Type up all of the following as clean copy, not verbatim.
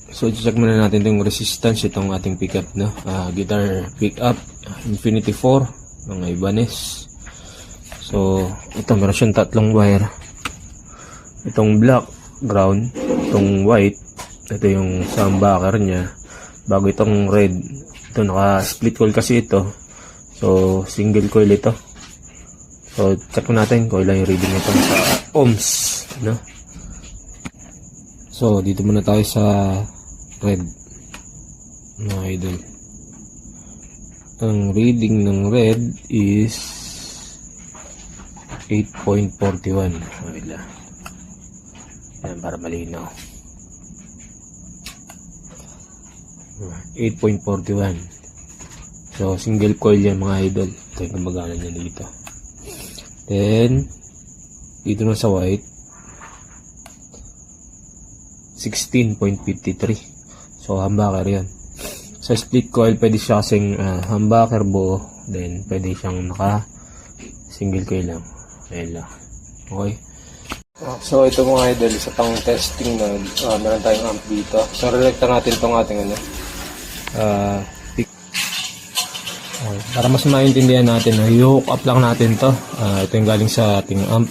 So, check muna natin itong resistance itong ating pickup, no? Guitar pickup Infinity 4 mga Ibanez. So, ito meron siyang tatlong wire. Itong black ground, itong white, ito yung sa humbucker niya. Bago itong red, ito naka split coil kasi ito. So, single coil ito. So, check natin kung ilan yung reading nito sa ohms, no? So, dito muna tayo sa red, mga idol. Ang reading ng red is 8.41. Yan, para malinaw. 8.41. So, single coil yan, mga idol. Ito yung gumagana niya dito. Then, dito na sa white, 16.53. So, humbucker yan. Sa split coil, pwede siya kasing humbucker buo. Then, pwede siyang naka single coil lang. Ayan lang. Okay. So, ito mga idol, isa pang testing na meron tayong amp dito. So, relekta natin itong ating para mas maintindihan natin, i-hook up lang natin to. Ito yung galing sa ating amp.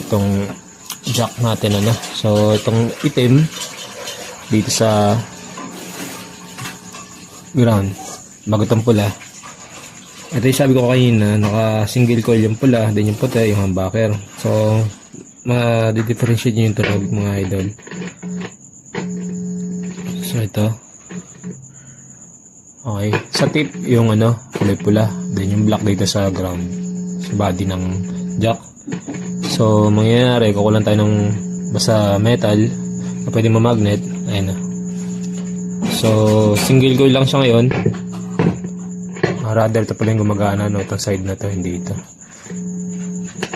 Itong jack natin, So, itong itim dito sa ground, bago itong pula. Ito yung sabi ko kanina, naka single coil yung pula, then yung puti, yung humbucker. So, ma-differentiate nyo yung tunog, mga idol. So, ito. Okay. Sa tip, yung kulay pula, then yung black dito sa ground, sa body ng jack. So, mangyayari, kukulan tayo ng basta metal na pwede mamagnet. Ayan na. So, single coil lang siya ngayon. Rather, ito pala yung gumagana, itong side na to, hindi ito.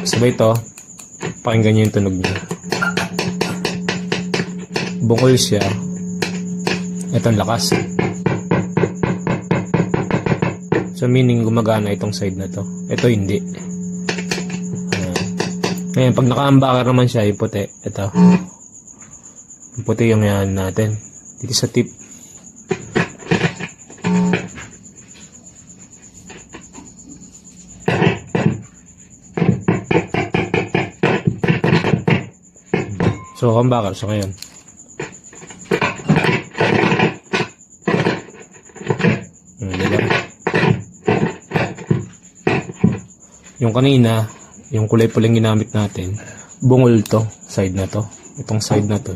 Sabay ito, pakinggan nyo yung tunog niya. Bukol siya. Itong lakas. So, meaning gumagana itong side na to. Ito hindi. Ngayon, pag naka-humbucker naman siya, yung puti, ito. Yung puti yung yan natin. Dito sa tip. So, humbucker siya ngayon. Diba? Yung kanina, yung kulay pulang ginamit natin, bungol to, side na to. Itong side na to.